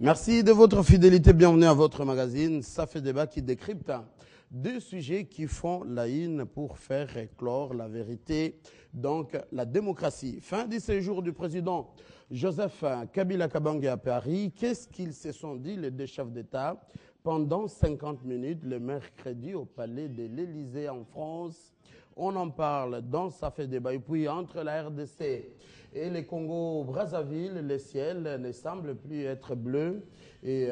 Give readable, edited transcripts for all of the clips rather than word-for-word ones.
Merci de votre fidélité. Bienvenue à votre magazine. Ça fait débat qui décrypte deux sujets qui font la une pour faire éclore la vérité, donc la démocratie. Fin du séjour du président Joseph Kabila Kabange à Paris. Qu'est-ce qu'ils se sont dit, les deux chefs d'État, pendant 50 minutes le mercredi au palais de l'Élysée en France? On en parle dans Ça fait débat. Et puis entre la RDC et le Congo-Brazzaville, le ciel ne semble plus être bleu. Et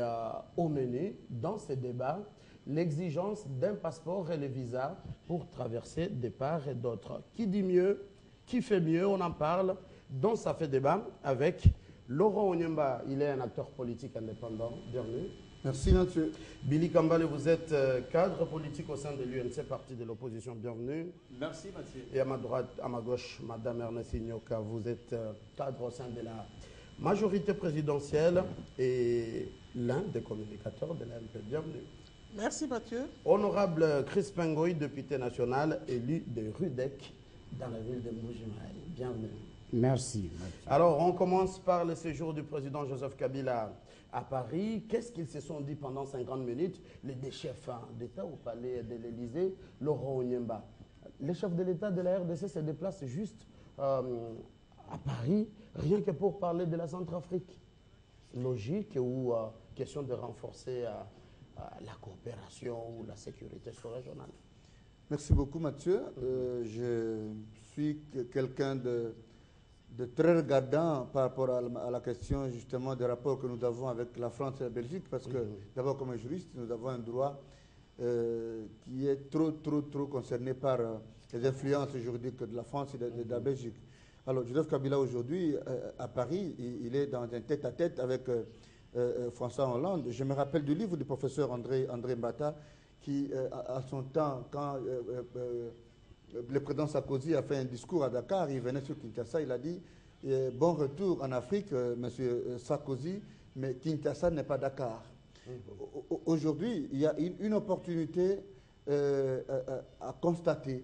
au menu, dans ces débats, l'exigence d'un passeport et le visa pour traverser de part et d'autre. Qui dit mieux? Qui fait mieux? On en parle dans Ça fait débat avec Laurent Onyemba. Il est un acteur politique indépendant. Bienvenue. Merci, Mathieu. Billy Kambale, vous êtes cadre politique au sein de l'UNC, parti de l'opposition. Bienvenue. Merci, Mathieu. Et à ma droite, à ma gauche, Madame Ernestine Nyoka, vous êtes cadre au sein de la majorité présidentielle et l'un des communicateurs de l'AMP. Bienvenue. Merci, Mathieu. Honorable Chris Pengoy, député national, élu de Rudek, dans la ville de Mbujimaï. Bienvenue. Merci, Mathieu. Alors, on commence par le séjour du président Joseph Kabila à Paris. Qu'est-ce qu'ils se sont dit pendant 50 minutes, les deux chefs d'État au palais de l'Élysée, Laurent Onyemba? Les chefs de l'État de la RDC se déplacent juste à Paris, rien que pour parler de la Centrafrique. Logique ou question de renforcer la coopération ou la sécurité sous-régionale. Merci beaucoup, Mathieu. Je suis quelqu'un de très regardant par rapport à la question justement des rapports que nous avons avec la France et la Belgique, parce que d'abord comme juriste, nous avons un droit qui est trop concerné par les influences juridiques de la France et de la Belgique. Alors Joseph Kabila aujourd'hui à Paris, il est dans un tête-à-tête avec François Hollande. Je me rappelle du livre du professeur André Mbata qui à son temps, quand le président Sarkozy a fait un discours à Dakar, il venait sur Kinshasa, il a dit bon retour en Afrique, monsieur Sarkozy, mais Kinshasa n'est pas Dakar. Aujourd'hui, il y a une opportunité à constater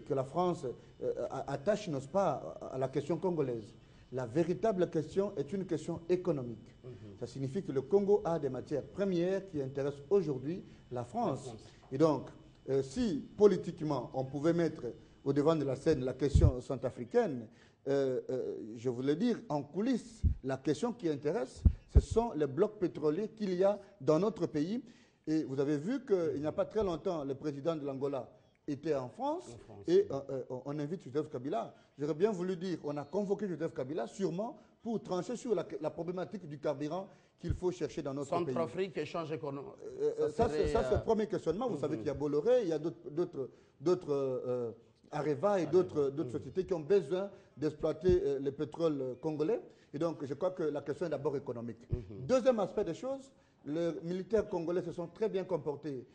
que la France attache, n'est-ce pas, à la question congolaise. La véritable question est une question économique. Ça signifie que le Congo a des matières premières qui intéressent aujourd'hui la France. Et donc, si politiquement on pouvait mettre au devant de la scène la question centrafricaine, je voulais dire en coulisses, la question qui intéresse, ce sont les blocs pétroliers qu'il y a dans notre pays. Et vous avez vu qu'il n'y a pas très longtemps, le président de l'Angola était en France et on invite Joseph Kabila. J'aurais bien voulu dire, on a convoqué Joseph Kabila sûrement pour trancher sur la problématique du carburant qu'il faut chercher dans notre pays. Centrafrique, échange économique. Ça, c'est le premier questionnement. Vous savez qu'il y a Bolloré, il y a d'autres Areva et d'autres sociétés qui ont besoin d'exploiter le pétrole congolais. Et donc, je crois que la question est d'abord économique. Deuxième aspect des choses, les militaires congolais se sont très bien comportés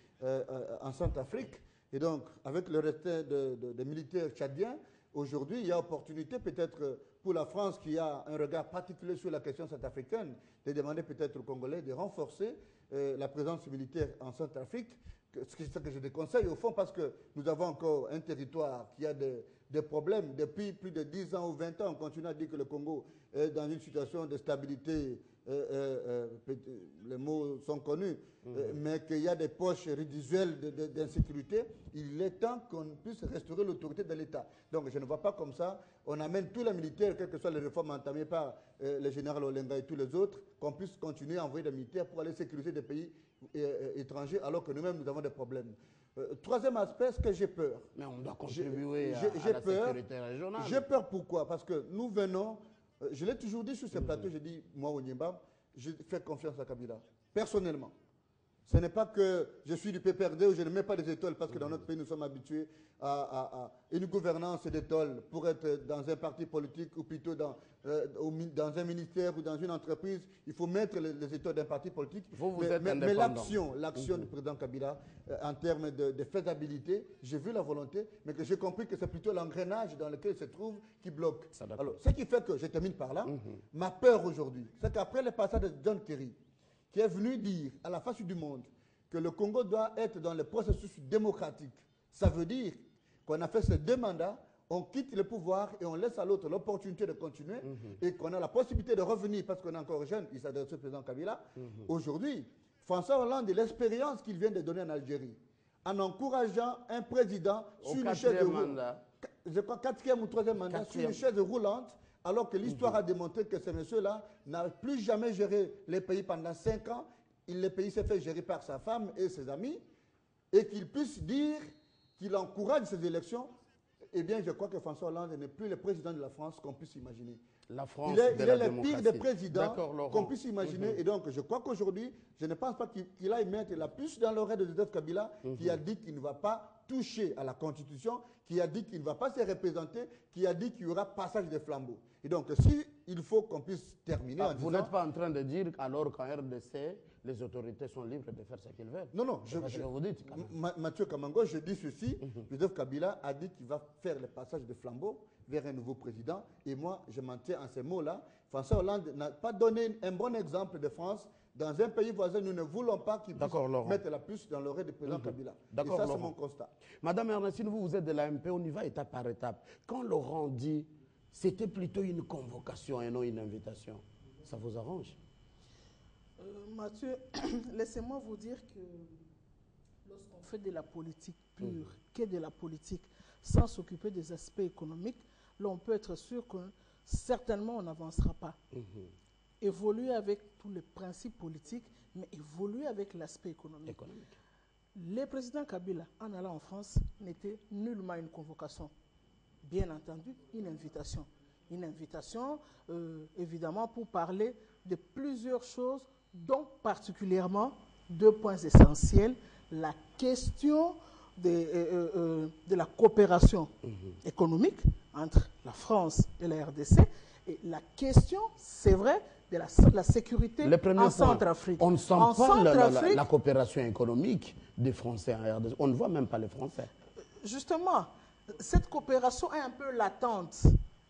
en Centrafrique. Et donc, avec le restant des militaires tchadiens, aujourd'hui, il y a opportunité peut-être pour la France qui a un regard particulier sur la question centrafricaine, de demander peut-être aux Congolais de renforcer la présence militaire en Centrafrique, ce que je déconseille au fond parce que nous avons encore un territoire qui a des problèmes. Depuis plus de 10 ans ou 20 ans, on continue à dire que le Congo est dans une situation de stabilité, les mots sont connus, mais qu'il y a des poches résiduelles d'insécurité. Il est temps qu'on puisse restaurer l'autorité de l'État. Donc je ne vois pas comme ça, on amène tous les militaires, quelles que soient les réformes entamées par le général Olenga et tous les autres, qu'on puisse continuer à envoyer des militaires pour aller sécuriser des pays étrangers alors que nous-mêmes nous avons des problèmes. Troisième aspect, ce que j'ai peur. Mais on doit contribuer à la sécurité régionale. J'ai peur pourquoi? Parce que nous venons, je l'ai toujours dit sur ce plateau, j'ai dit, moi Onyemba, je fais confiance à Kabila, personnellement. Ce n'est pas que je suis du PPRD ou je ne mets pas des étoiles parce que dans notre pays, nous sommes habitués à une gouvernance d'étoiles pour être dans un parti politique ou plutôt dans un ministère ou dans une entreprise. Il faut mettre les étoiles d'un parti politique. Mais l'action du président Kabila, en termes de faisabilité, j'ai vu la volonté, mais que j'ai compris que c'est plutôt l'engrenage dans lequel il se trouve qui bloque. Alors, ce qui fait que, je termine par là, ma peur aujourd'hui, c'est qu'après le passage de John Kerry, qui est venu dire à la face du monde que le Congo doit être dans le processus démocratique. Ça veut dire qu'on a fait ces 2 mandats, on quitte le pouvoir et on laisse à l'autre l'opportunité de continuer et qu'on a la possibilité de revenir parce qu'on est encore jeune, il s'adresse au président Kabila. Aujourd'hui, François Hollande, l'expérience qu'il vient de donner en Algérie, en encourageant un président sur une chaise roulante, je crois 4e ou 3e mandat, sur une chaise roulante, alors que l'histoire a démontré que ce monsieur-là n'a plus jamais géré les pays pendant 5 ans. Le pays s'est fait gérer par sa femme et ses amis, et qu'il puisse dire qu'il encourage ces élections. Eh bien, je crois que François Hollande n'est plus le président de la France qu'on puisse imaginer. La France, il est le pire des présidents qu'on puisse imaginer. Et donc, je crois qu'aujourd'hui, je ne pense pas qu'il aille mettre la puce dans l'oreille de Joseph Kabila, qui a dit qu'il ne va pas toucher à la Constitution, qui a dit qu'il ne va pas se représenter, qui a dit qu'il y aura passage des flambeaux. Et donc, si il faut qu'on puisse terminer en disant... Vous n'êtes pas en train de dire alors qu'en RDC, les autorités sont libres de faire ce qu'ils veulent. Non, non. Vous dites, Mathieu Kamango, je dis ceci. Joseph Kabila a dit qu'il va faire le passage de flambeau vers un nouveau président. Et moi, je m'en tiens à ces mots-là. François Hollande n'a pas donné un bon exemple de France. Dans un pays voisin, nous ne voulons pas qu'il puisse mettre la puce dans l'oreille du président Kabila. Et ça, c'est mon constat. Madame Ernestine, vous êtes de l'AMP, on y va étape par étape. Quand Laurent dit c'était plutôt une convocation et non une invitation, ça vous arrange? Mathieu, laissez-moi vous dire que lorsqu'on fait de la politique pure, que de la politique, sans s'occuper des aspects économiques, là on peut être sûr que certainement on n'avancera pas. Évoluer avec tous les principes politiques, mais évoluer avec l'aspect économique. Le président Kabila, en allant en France, n'était nullement une convocation. Bien entendu, une invitation. Une invitation, évidemment, pour parler de plusieurs choses, dont particulièrement 2 points essentiels. La question de la coopération économique entre la France et la RDC et la question, c'est vrai, de la sécurité en Centrafrique. On ne sent pas la coopération économique des Français en RDC. On ne voit même pas les Français. Justement, cette coopération est un peu latente.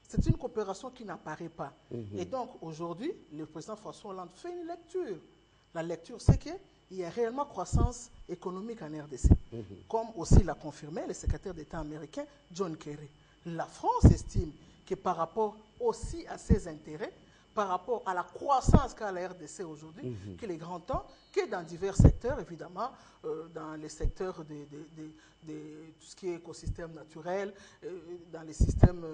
C'est une coopération qui n'apparaît pas. Et donc, aujourd'hui, le président François Hollande fait une lecture. La lecture, c'est qu'il y a réellement croissance économique en RDC. Comme aussi l'a confirmé le secrétaire d'État américain, John Kerry. La France estime que par rapport aussi à ses intérêts, par rapport à la croissance qu'a la RDC aujourd'hui, qu'il est grand temps que dans divers secteurs, évidemment, dans les secteurs de tout ce qui est écosystème naturel, dans les systèmes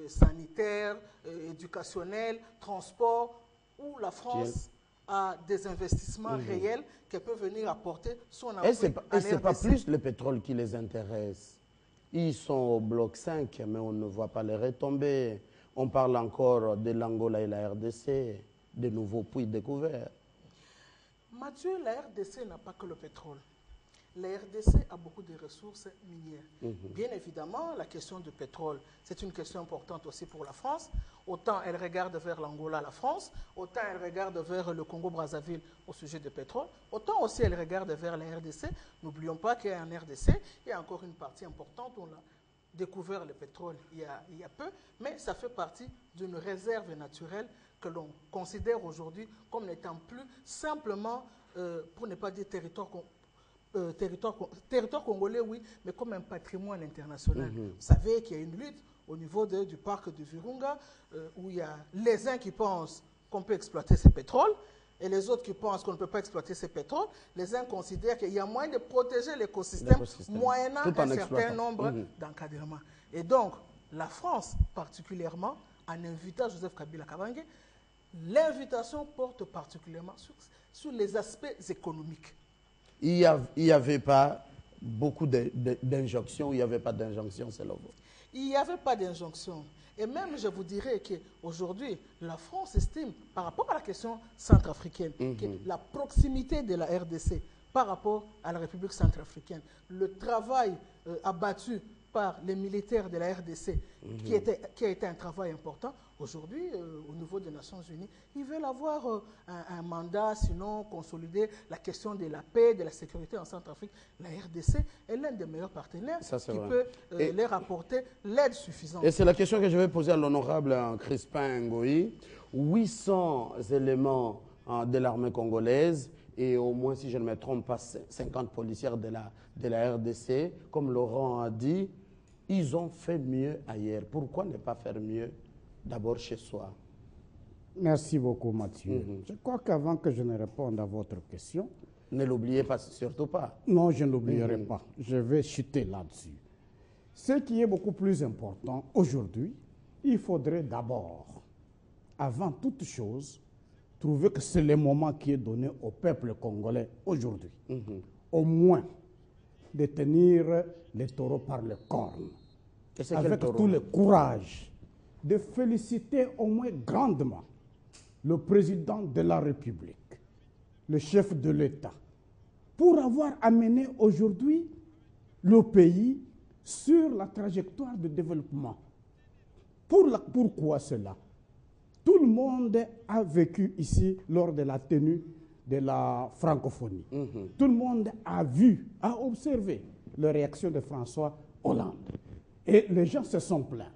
sanitaires, éducationnels, transports, où la France a des investissements réels qu'elle peut venir apporter son appui. Et ce n'est pas plus le pétrole qui les intéresse. Ils sont au bloc 5, mais on ne voit pas les retombées. On parle encore de l'Angola et la RDC, de nouveaux puits découverts. Mathieu, la RDC n'a pas que le pétrole. La RDC a beaucoup de ressources minières. Bien évidemment, la question du pétrole, c'est une question importante aussi pour la France. Autant elle regarde vers l'Angola, la France, autant elle regarde vers le Congo-Brazzaville au sujet du pétrole, autant aussi elle regarde vers la RDC. N'oublions pas qu'en RDC, il y a encore une partie importante où on a découvert le pétrole il y a peu, mais ça fait partie d'une réserve naturelle que l'on considère aujourd'hui comme n'étant plus simplement, pour ne pas dire territoire congolais, oui, mais comme un patrimoine international. Vous savez qu'il y a une lutte au niveau du parc de Virunga, où il y a les uns qui pensent qu'on peut exploiter ce pétrole, et les autres qui pensent qu'on ne peut pas exploiter ce pétrole. Les uns considèrent qu'il y a moyen de protéger l'écosystème moyennant un certain nombre d'encadrements. Et donc, la France, particulièrement, en invitant Joseph Kabila Kabange, l'invitation porte particulièrement sur les aspects économiques. Il n'y avait pas beaucoup d'injonctions, il n'y avait pas d'injonctions, c'est là. Il n'y avait pas d'injonction. Et même, je vous dirais qu'aujourd'hui, la France estime, par rapport à la question centrafricaine, que la proximité de la RDC par rapport à la République centrafricaine, le travail abattu par les militaires de la RDC, qui a été un travail important, aujourd'hui, au niveau des Nations Unies, ils veulent avoir un mandat, sinon consolider la question de la paix, de la sécurité en Centrafrique. La RDC est l'un des meilleurs partenaires qui peut leur apporter l'aide suffisante. Et c'est la question que je vais poser à l'honorable Crispin Ngoï. 800 éléments de l'armée congolaise et au moins, si je ne me trompe pas, 50 policières de la RDC, comme Laurent a dit. Ils ont fait mieux ailleurs. Pourquoi ne pas faire mieux d'abord chez soi? Merci beaucoup, Mathieu. Je crois qu'avant que je ne réponde à votre question, Ne l'oubliez pas, surtout pas. non, je ne l'oublierai pas. Je vais chuter là-dessus. Ce qui est beaucoup plus important aujourd'hui, il faudrait d'abord, avant toute chose, trouver que c'est le moment qui est donné au peuple congolais aujourd'hui, au moins de tenir les taureaux par le corne, Et c'est avec quel taureau? tout le courage, de féliciter au moins grandement le président de la République, le chef de l'État, pour avoir amené aujourd'hui le pays sur la trajectoire de développement. Pourquoi cela? Tout le monde a vécu ici lors de la tenue de la francophonie. Tout le monde a vu, a observé la réaction de François Hollande. Et les gens se sont plaints.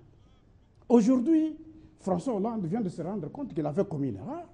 Aujourd'hui, François Hollande vient de se rendre compte qu'il avait commis une erreur.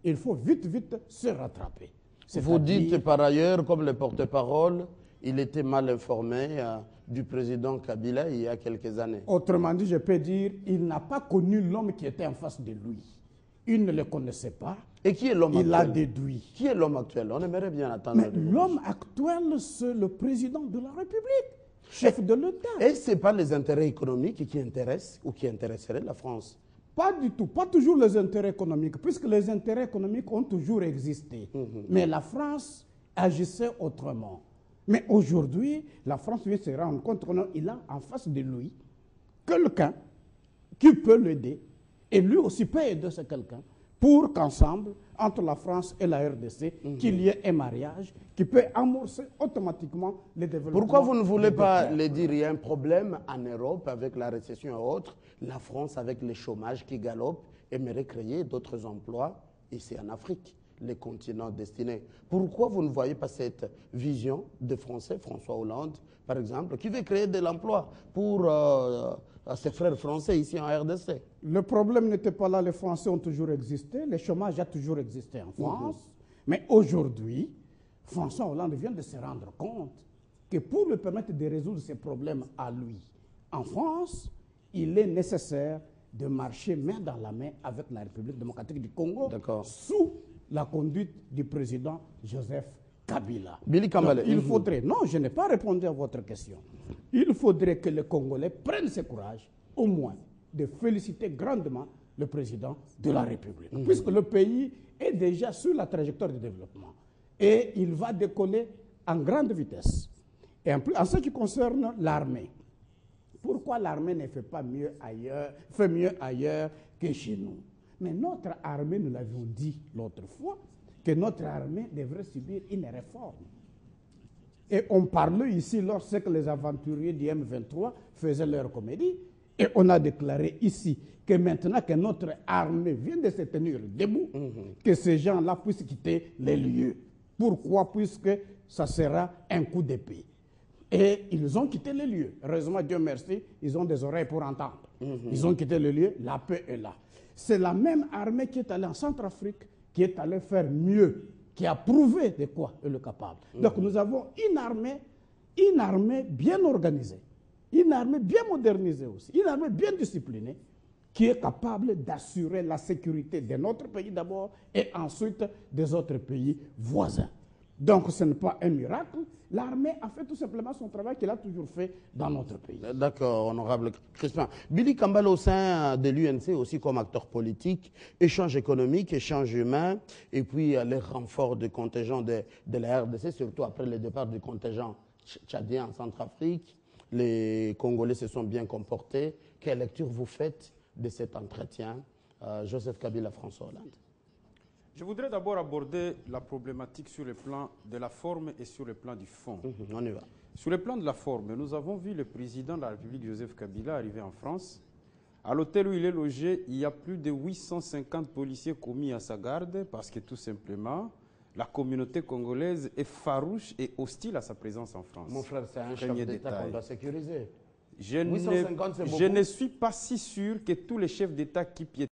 Il faut vite, vite se rattraper. Vous dites par ailleurs, comme le porte-parole, il était mal informé du président Kabila il y a quelques années. Autrement dit, je peux dire, il n'a pas connu l'homme qui était en face de lui. Il ne le connaissait pas. Et qui est l'homme actuel? Il l'a déduit. Qui est l'homme actuel? On aimerait bien attendre. Mais l'homme actuel, c'est le président de la République, chef de l'État. Et ce n'est pas les intérêts économiques qui intéressent ou qui intéresseraient la France? Pas du tout, pas toujours les intérêts économiques, puisque les intérêts économiques ont toujours existé. Mais la France agissait autrement. Mais aujourd'hui, la France vient se rendre compte qu'il a en face de lui quelqu'un qui peut l'aider, et lui aussi peut aider ce quelqu'un, pour qu'ensemble, entre la France et la RDC, qu'il y ait un mariage qui peut amorcer automatiquement le développement. Pourquoi vous ne voulez pas le dire? Il y a un problème en Europe avec la récession et autres. La France, avec le chômage qui galope, aimerait créer d'autres emplois ici en Afrique, les continents destinés. Pourquoi vous ne voyez pas cette vision de Français, François Hollande, par exemple, qui veut créer de l'emploi pour ses frères français ici en RDC? Le problème n'était pas là, les Français ont toujours existé, le chômage a toujours existé en France. Mais aujourd'hui, François Hollande vient de se rendre compte que pour lui permettre de résoudre ses problèmes à lui, en France, il est nécessaire de marcher main dans la main avec la République démocratique du Congo, sous la conduite du président Joseph Kabila. Billy Kambale. Donc, il faudrait, non, je n'ai pas répondu à votre question. Il faudrait que les Congolais prennent ce courage, au moins, de féliciter grandement le président de la République, puisque le pays est déjà sur la trajectoire de développement. Et il va décoller en grande vitesse. Et en ce qui concerne l'armée, pourquoi l'armée ne fait pas mieux ailleurs, fait mieux ailleurs que chez nous? Mais notre armée, nous l'avions dit l'autre fois, que notre armée devrait subir une réforme. Et on parlait ici lorsque les aventuriers du M23 faisaient leur comédie, et on a déclaré ici que maintenant que notre armée vient de se tenir debout, que ces gens-là puissent quitter les lieux. Pourquoi? Puisque ça sera un coup d'épée. Et ils ont quitté les lieux. Heureusement, Dieu merci, ils ont des oreilles pour entendre. Ils ont quitté le lieu, la paix est là. C'est la même armée qui est allée en Centrafrique, qui est allée faire mieux, qui a prouvé de quoi elle est capable. Donc nous avons une armée bien organisée, une armée bien modernisée aussi, une armée bien disciplinée, qui est capable d'assurer la sécurité de notre pays d'abord et ensuite des autres pays voisins. Donc ce n'est pas un miracle. L'armée a fait tout simplement son travail qu'elle a toujours fait dans notre pays. D'accord, honorable Crispin. Billy Kambale, au sein de l'UNC, aussi comme acteur politique, échange économique, échange humain, et puis les renforts de contingents de la RDC, surtout après le départ du contingent tchadien en Centrafrique. Les Congolais se sont bien comportés. Quelle lecture vous faites de cet entretien, Joseph Kabila, François Hollande? Je voudrais d'abord aborder la problématique sur le plan de la forme et sur le plan du fond. On y va. Sur le plan de la forme, nous avons vu le président de la République, Joseph Kabila, arriver en France. À l'hôtel où il est logé, il y a plus de 850 policiers commis à sa garde parce que tout simplement, la communauté congolaise est farouche et hostile à sa présence en France. Mon frère, c'est un chef d'État qu'on doit sécuriser. Je ne suis pas si sûr que tous les chefs d'État qui piétinent